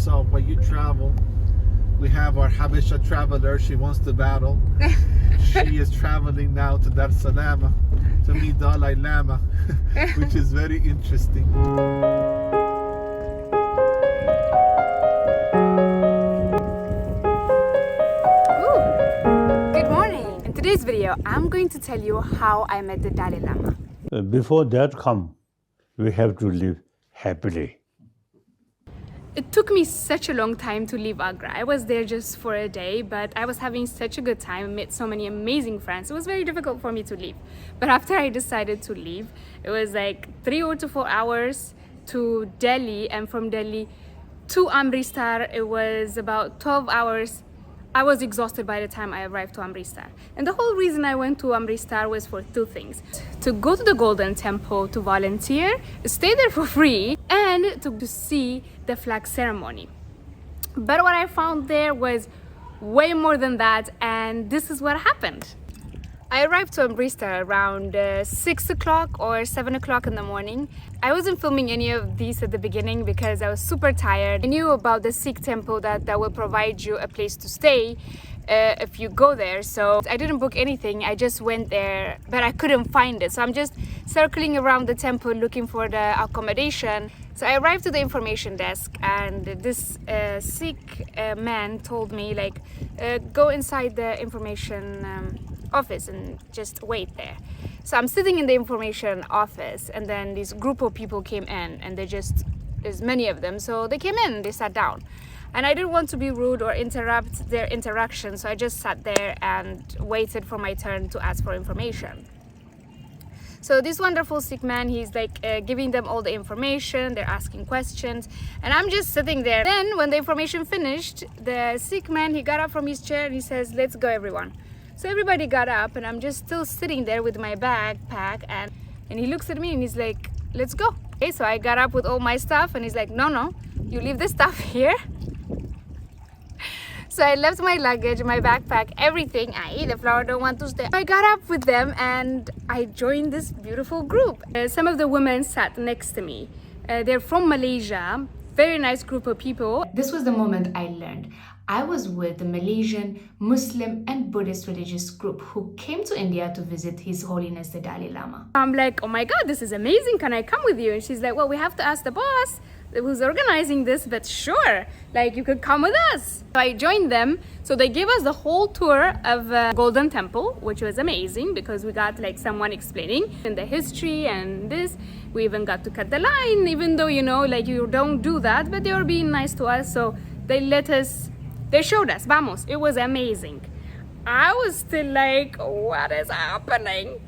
yourself while you travel. We have our Habesha traveler. She wants to battle. She is traveling now to Dharamshala to meet Dalai Lama, which is very interesting. Good morning. In today's video, I'm going to tell you how I met the Dalai Lama. Before that come, we have to live happily. It took me such a long time to leave Agra. I was there just for a day, but I was having such a good time. I met so many amazing friends. It was very difficult for me to leave. But after I decided to leave, it was like 3 to 4 hours to Delhi, and from Delhi to Amritsar, it was about 12 hours. I was exhausted by the time I arrived to Amritsar. And the whole reason I went to Amritsar was for 2 things. To go to the Golden Temple to volunteer, stay there for free, and to see the flag ceremony. But what I found there was way more than that, and this is what happened. I arrived to Amritsar around 6 o'clock or 7 o'clock in the morning. I wasn't filming any of these at the beginning because I was super tired. I knew about the Sikh temple that will provide you a place to stay if you go there. So I didn't book anything. I just went there, but I couldn't find it. So I'm just circling around the temple looking for the accommodation. So I arrived to the information desk, and this Sikh man told me, like, go inside the information office and just wait there. So I'm sitting in the information office, and then this group of people came in, and there's many of them. So they came in, they sat down, and I didn't want to be rude or interrupt their interaction. So I just sat there and waited for my turn to ask for information. So this wonderful Sikh man, he's like giving them all the information, they're asking questions, and I'm just sitting there. Then when the information finished, the Sikh man, he got up from his chair and he says, "Let's go, everyone." So everybody got up, and I'm just still sitting there with my backpack, and he looks at me and he's like, "Let's go." Okay, so I got up with all my stuff, and he's like, no, you leave this stuff here. So I left my luggage, my backpack, everything. The flower don't want to stay. I got up with them and I joined this beautiful group. Some of the women sat next to me. They're from Malaysia. Very nice group of people. This was the moment I learned. I was with the Malaysian Muslim and Buddhist religious group who came to India to visit His Holiness the Dalai Lama. I'm like, oh my God, this is amazing. Can I come with you? And she's like, well, we have to ask the boss who's organizing this, but sure, like, you could come with us. So I joined them. So they gave us the whole tour of Golden Temple, which was amazing because we got like someone explaining in the history and this. We even got to cut the line, even though, you know, like, you don't do that, but they were being nice to us. So they showed us, vamos. It was amazing. I was still like, what is happening?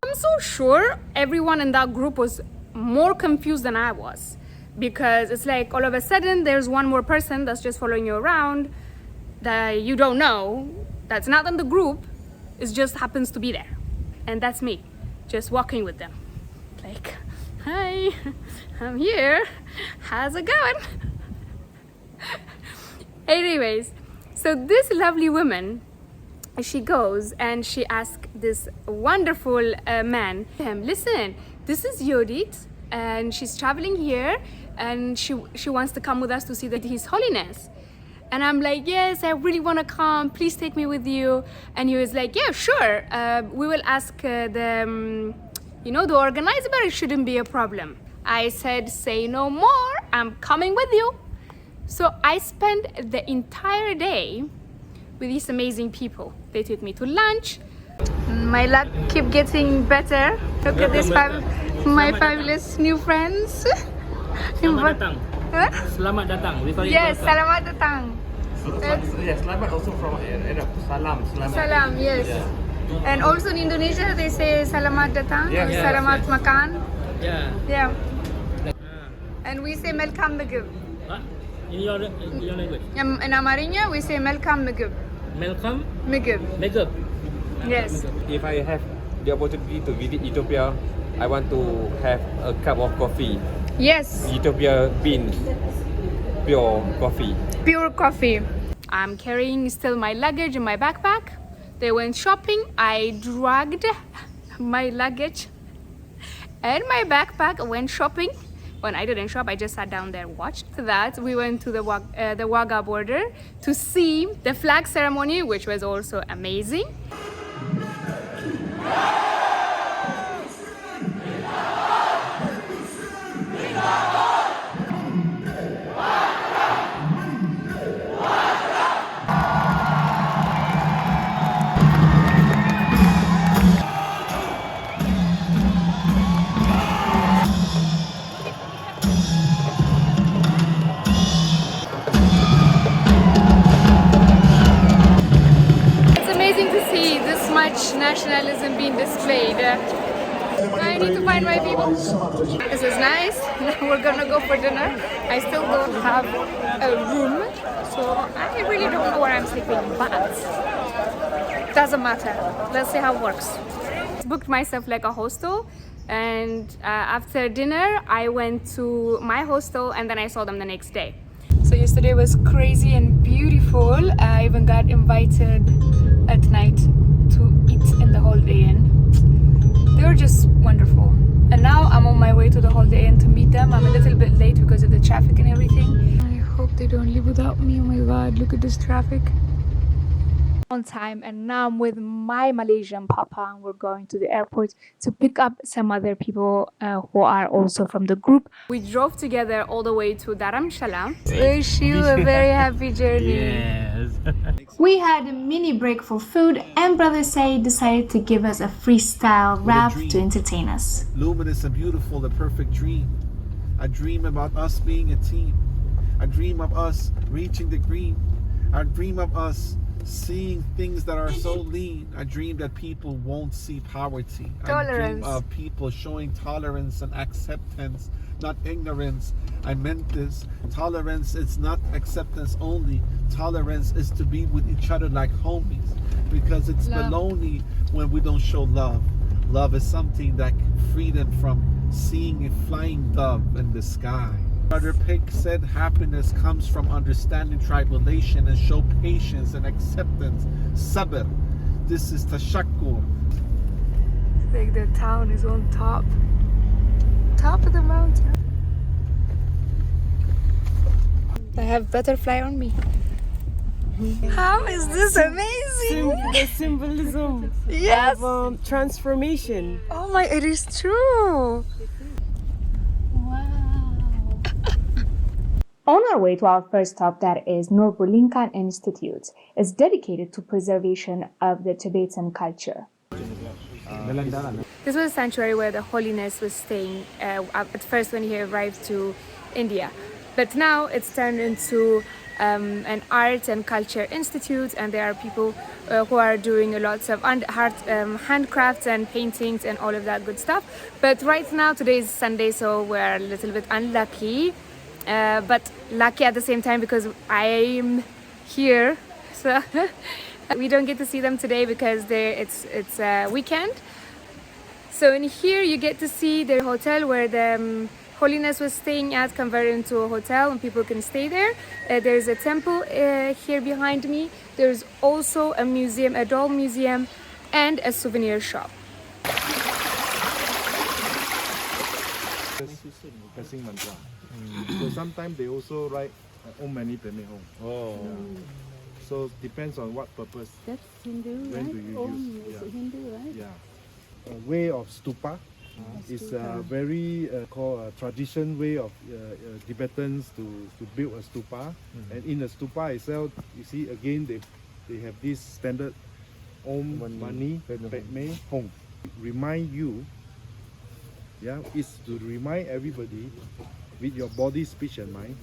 I'm so sure everyone in that group was more confused than I was, because it's like all of a sudden there's one more person that's just following you around that you don't know, that's not in the group, it just happens to be there. And that's me, just walking with them. Like, hi, I'm here, how's it going? Anyways, so this lovely woman, she goes and she asks this wonderful man, listen, this is Yodit, and she's traveling here, and she wants to come with us to see His Holiness. And I'm like, yes, I really want to come, please take me with you. And he was like, yeah, sure, we will ask the organizer, but it shouldn't be a problem. I said, say no more, I'm coming with you. So I spent the entire day with these amazing people. They took me to lunch. My luck keep getting better. Look at this, my fabulous new friends. Selamat datang. Huh? Selamat datang. We call it Yes, welcome. selamat datang. Yes, selamat also from Arab. Salam. Selamat. Salam, yes. Yeah. And also in Indonesia they say selamat datang, Yes, yes, selamat yes. makan. Yeah. Yeah. And we say melkam ምግብ. What? In your language. In Amarinya we say melkam ምግብ. Welcome. ምግብ. Megab. Yes. If I have the opportunity to visit Ethiopia, I want to have a cup of coffee. Yes. Ethiopia bean, pure coffee. Pure coffee. I'm carrying still my luggage in my backpack. They went shopping. I dragged my luggage and my backpack, went shopping, When I didn't shop, I just sat down there and watched. After that, we went to the Wagah border to see the flag ceremony, which was also amazing. Nationalism being displayed. I need to find my people. This is nice. Now we're gonna go for dinner. I still don't have a room, so I really don't know where I'm sleeping, but doesn't matter. Let's see how it works. Booked myself like a hostel, and after dinner I went to my hostel, and then I saw them the next day. So yesterday was crazy and beautiful. I even got invited at night to eat in the Holiday Inn. They were just wonderful. And now I'm on my way to the Holiday Inn to meet them. I'm a little bit late because of the traffic and everything. I hope they don't leave without me. Oh my god, look at this traffic. On time, and now I'm with my Malaysian papa, and we're going to the airport to pick up some other people who are also from the group. We drove together all the way to Dharamshala. Wish you a very happy journey. Yes. We had a mini break for food, and Brother Said decided to give us a freestyle rap to entertain us. Luminous and beautiful, the perfect dream. I dream about us being a team. I dream of us reaching the green. I dream of us seeing things that are so lean. I dream that people won't see poverty. Tolerance. I dream of people showing tolerance and acceptance, not ignorance. I meant this. Tolerance is not acceptance only. Tolerance is to be with each other like homies, because it's baloney when we don't show love. Love is something that freedom from seeing a flying dove in the sky. Brother Pig said happiness comes from understanding tribulation and show patience and acceptance. Sabr. This is tashakkur. Like the town is on top of the mountain. I have butterfly on me. How is this amazing? The symbolism Yes. of transformation. Oh my, it is true. On our way to our first stop, that is Norbulinkan Institute, is dedicated to preservation of the Tibetan culture. This was a sanctuary where the Holiness was staying at first when he arrived to India. But now it's turned into an art and culture institute, and there are people who are doing lots of handcrafts and paintings and all of that good stuff. But right now, today is Sunday, so we're a little bit unlucky. But lucky at the same time because I'm here, so we don't get to see them today because it's a weekend. So in here you get to see the hotel where the Holiness was staying at, converted into a hotel, and people can stay there. There's a temple here behind me. There's also a museum, a doll museum, and a souvenir shop. Passing mantra. So sometimes they also write Om Mani Padme Hum. Oh. Yeah. So depends on what purpose. That's Hindu, When right? do you Om use? is Yeah. Hindu, right? Yeah. A way of stupa is a very called a tradition way of Tibetans to build a stupa. And in the stupa itself, you see again they have this standard Om Mani Padme Hum. Remind you. Yeah, it's to remind everybody with your body, speech and mind,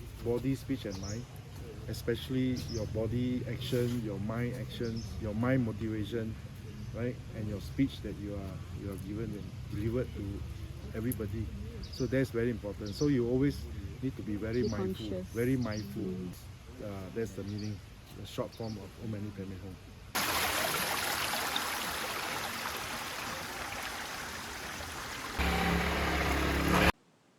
especially your body action, your mind action, your mind motivation, right, and your speech that you are given and delivered to everybody. So that's very important. So you always need to be very mindful, conscious. very mindful. That's the meaning, the short form of Om Mani Padme Hum.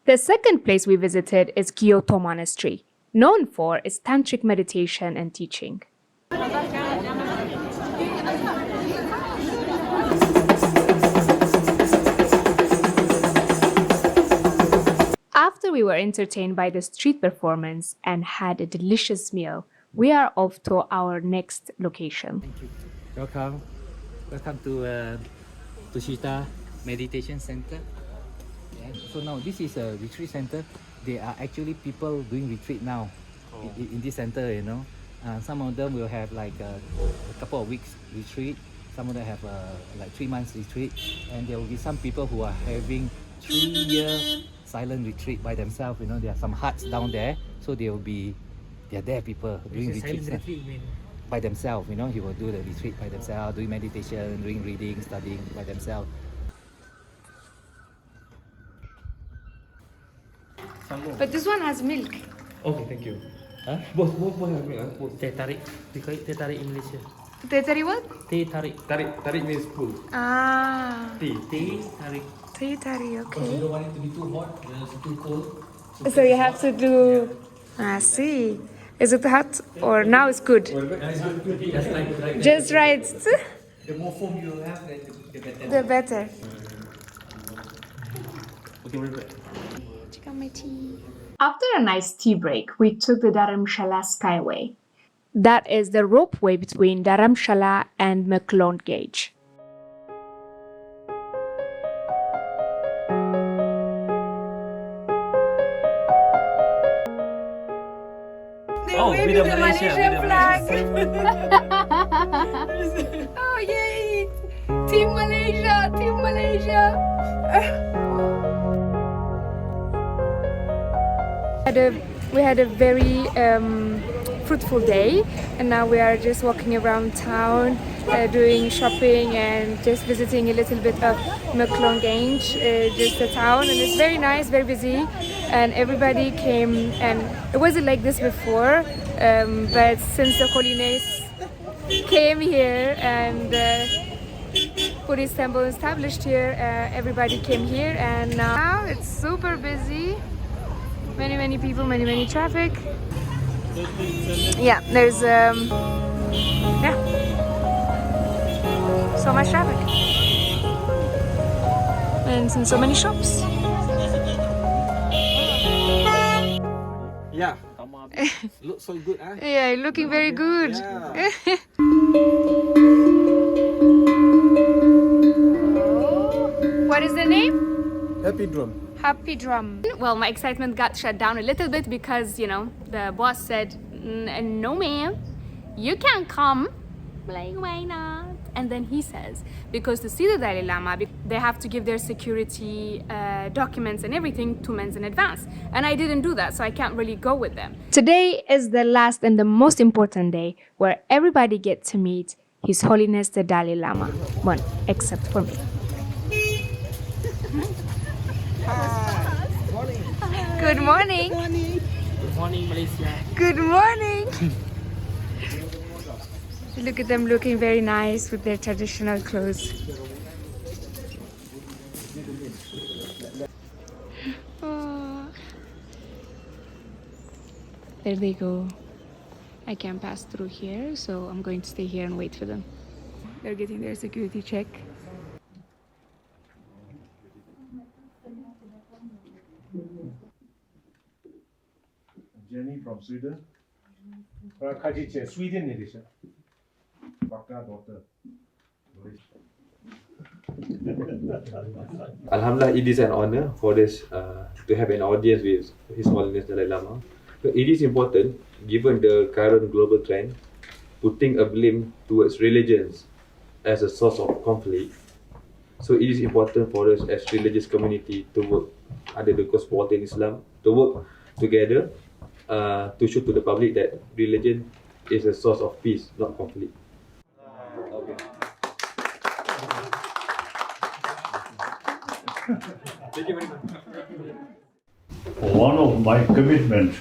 The second place we visited is Kyoto Monastery, known for its tantric meditation and teaching. After we were entertained by the street performance and had a delicious meal, we are off to our next location. Welcome. Welcome to Shita Meditation Center. Yeah. So now this is a retreat center. There are actually people doing retreat now in this center, you know. Some of them will have like a couple of weeks retreat. Some of them have like 3 months retreat. And there will be some people who are having 3-year silent retreat by themselves. You know, there are some huts down there. So they're there people doing retreats by themselves. You know, he will do the retreat by themselves, doing meditation, doing reading, studying by themselves. But this one has milk. Okay, thank you. Huh? Both have me. Teh tarik. We call it teh tarik in Malaysia. Teh tarik what? Teh tarik. Tarik means pull. Ah, Tea. Teh tarik. teh tarik, Because you okay. don't want it to be too hot, it's too cold. So you have to do... I see. Is it hot or now it's good? Just like Just right. the more foam you have, the better. The better. Okay, very good. Check out my tea. After a nice tea break, we took the Dharamshala Skyway. That is the ropeway between Dharamshala and McClone Gauge. Oh, with the Malaysian flag. Oh yay! Team Malaysia! Team Malaysia! We had a very fruitful day, and now we are just walking around town, doing shopping and just visiting a little bit of McClone Grange, just the town, and it's very nice, very busy, and everybody came. And it wasn't like this before, but since the Holiness came here and Buddhist temple established here, everybody came here, and now it's super busy. Many people, many traffic. Yeah, there's yeah, so much traffic and so many shops. Yeah. Looks so good, huh? Yeah, looking very good. Yeah. What is the name? Happy drum. Happy Drum. Well, my excitement got shut down a little bit because, you know, the boss said, no ma'am, you can't come. Like, why not? And then he says, because to see the Dalai Lama, they have to give their security documents and everything 2 months in advance. And I didn't do that, so I can't really go with them. Today is the last and the most important day where everybody gets to meet His Holiness the Dalai Lama. One, except for me. Good morning. Good morning, Malaysia. Good morning. Look at them looking very nice with their traditional clothes. Oh. There they go. I can't pass through here, so I'm going to stay here and wait for them. They're getting their security check. Jenny from Sweden. Sweden edition. Baka daughter. Alhamdulillah, it is an honor for this to have an audience with His Holiness Dalai Lama. So it is important, given the current global trend, putting a blame towards religions as a source of conflict. So it is important for us as religious community to work under the Cosmopolitan Islam, to work together to show to the public that religion is a source of peace, not conflict. Okay. Thank you very much. One of my commitments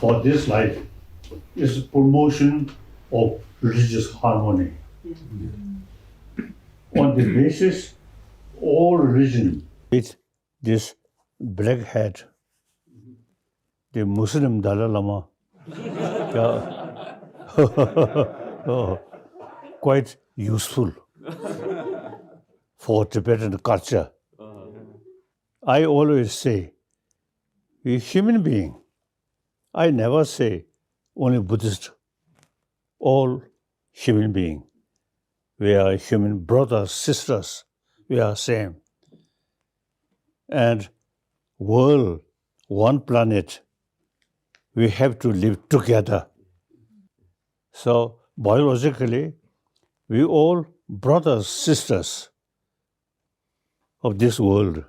for this life is promotion of religious harmony. On the basis, all religion with this black hat, the Muslim Dalai Lama, quite useful for Tibetan culture. I always say we human being. I never say only Buddhist. All human being. We are human brothers, sisters. We are same. And world, one planet, we have to live together. So biologically, we all brothers, sisters of this world.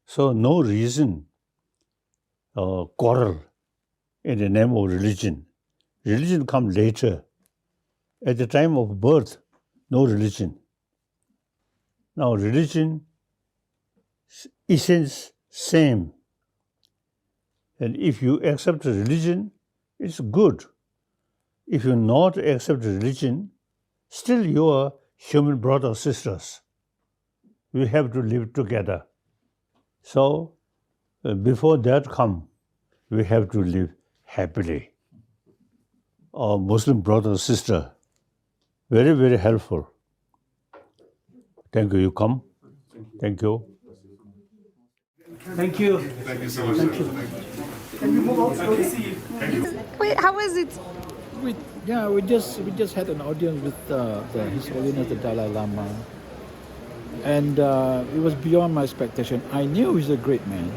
So no reason quarrel in the name of religion. Religion comes later. At the time of birth, no religion. Now religion, essence same. And if you accept religion, it's good. If you not accept religion, still you are human brothers, sisters. We have to live together. So before that come, we have to live happily. Our Muslim brother, sister, very, very helpful. Thank you. You come. Thank you. Thank you. Thank you so much. Wait, how was it? We just had an audience with His Holiness the Dalai Lama, and it was beyond my expectation. I knew he's a great man,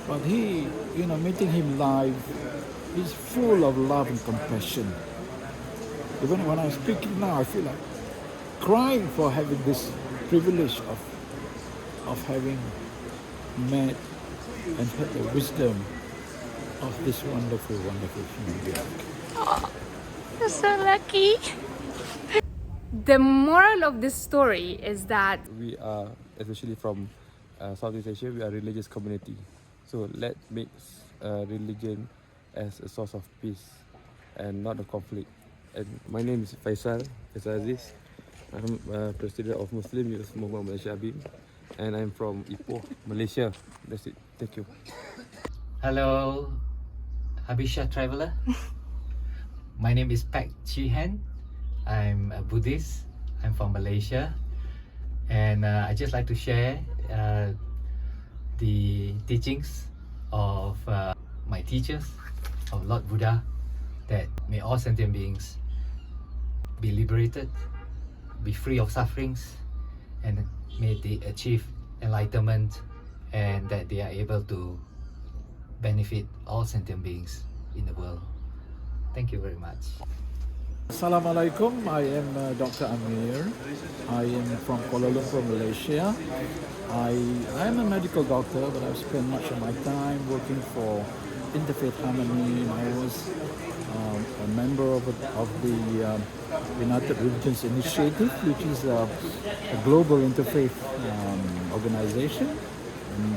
but meeting him live, he's full of love and compassion. Even when I'm speaking now, I feel like crying for having this privilege of having met and heard the wisdom of this wonderful, wonderful human being. Oh, you're so lucky. The moral of this story is that we are, especially from Southeast Asia, we are a religious community. So let's make religion as a source of peace and not a conflict. And my name is Faisal Aziz. I'm president of Muslim Youth Movement Malaysia ABIM, and I'm from Ipoh, Malaysia. That's it. Thank you. Hello, Habesha traveler. My name is Pak Chihan. I'm a Buddhist. I'm from Malaysia, and I just like to share the teachings of my teachers, of Lord Buddha, that may all sentient beings be liberated, be free of sufferings, and may they achieve enlightenment, and that they are able to benefit all sentient beings in the world. Thank you very much. Assalamualaikum. I am Dr. Amir. I am from Kuala Lumpur, Malaysia. I am a medical doctor, but I've spent much of my time working for Interfaith Harmony. I was a member of the United Religions Initiative, which is a global interfaith organization. And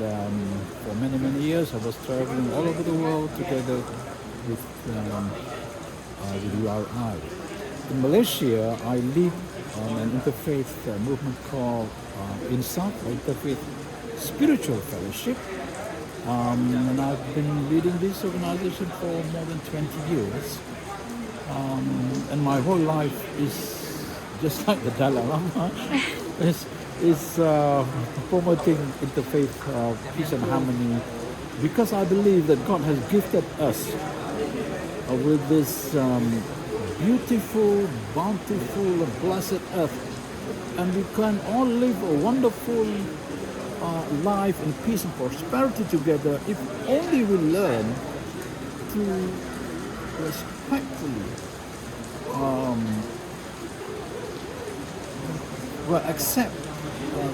for many, many years, I was traveling all over the world together with URI. In Malaysia, I lead an interfaith movement called INSAF, or Interfaith Spiritual Fellowship. And I've been leading this organization for more than 20 years. And my whole life is just like the Dalai Lama, is promoting interfaith peace and harmony, because I believe that God has gifted us with this beautiful, bountiful, blessed earth, and we can all live a wonderful life in peace and prosperity together if only we learn to respectfully accept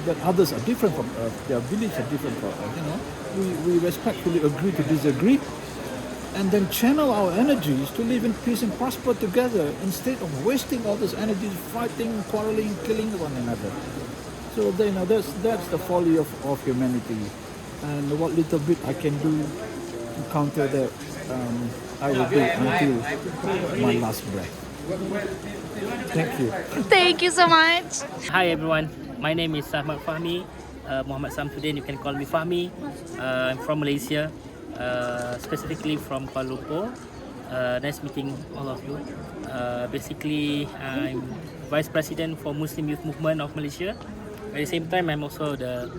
that others are different from us, their beliefs are different from us. We respectfully agree to disagree, and then channel our energies to live in peace and prosper together instead of wasting all this energy fighting, quarreling, killing one another. So that's the folly of humanity, and what little bit I can do to counter that, I will do until my last breath. Thank you. thank you so much. Hi everyone, my name is Ahmad Fahmi, Muhammad Samsudin, you can call me Fahmi. I'm from Malaysia, specifically from Kuala Lumpur. Nice meeting all of you. Basically, I'm Vice President for Muslim Youth Movement of Malaysia. At the same time, I'm also the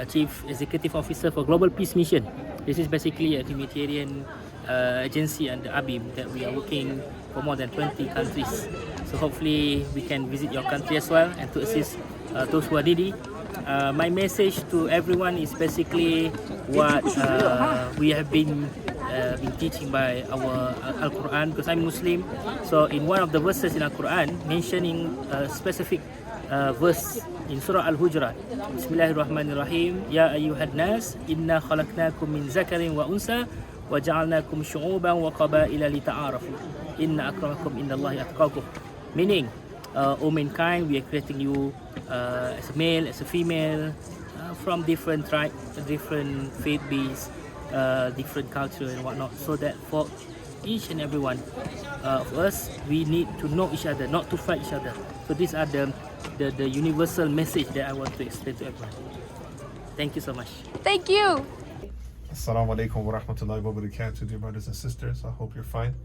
Chief Executive Officer for Global Peace Mission. This is basically a humanitarian agency under ABIM that we are working for more than 20 countries. So hopefully we can visit your country as well and to assist those who are needy. My message to everyone is basically what we have been teaching by our Al-Quran, because I'm Muslim. So in one of the verses in Al-Quran mentioning a specific verse in Surah Al-Hujurat, Bismillahirrahmanirrahim, Ya ayyuhad nas, inna khalaqnakum min zakarin wa unsa wa ja'alnakum syu'uban wa qabaila lita'arafu, inna akramakum indallahi atqakum. Meaning, O mankind, we are creating you as a male, as a female, from different tribes, different faith base, different culture and whatnot, so that for each and every one of us, we need to know each other, not to fight each other. So these are the universal message that I want to explain to everyone. Thank you so much. Thank you. Assalamu alaikum wa rahmatullahi wa barakatuh, dear brothers and sisters. I hope you're fine.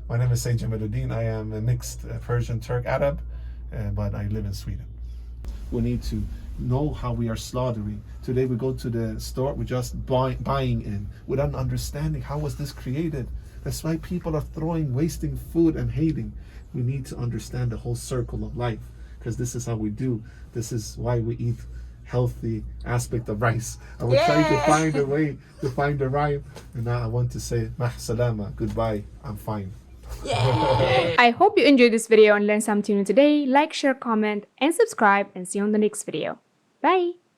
My name is Sayyid Jamaluddin. I am a mixed Persian Turk Arab, but I live in Sweden. We need to know how we are slaughtering. Today we go to the store, we're just buying in without understanding how was this created. That's why people are wasting food and hating. We need to understand the whole circle of life, because this is how we do. This is why we eat healthy aspect of rice. I will try to find a way to find the rhyme, and now I want to say mah salama, goodbye, I'm fine. I hope you enjoyed this video and learned something new today. Like, share, comment, and subscribe, and see you on the next video. Bye!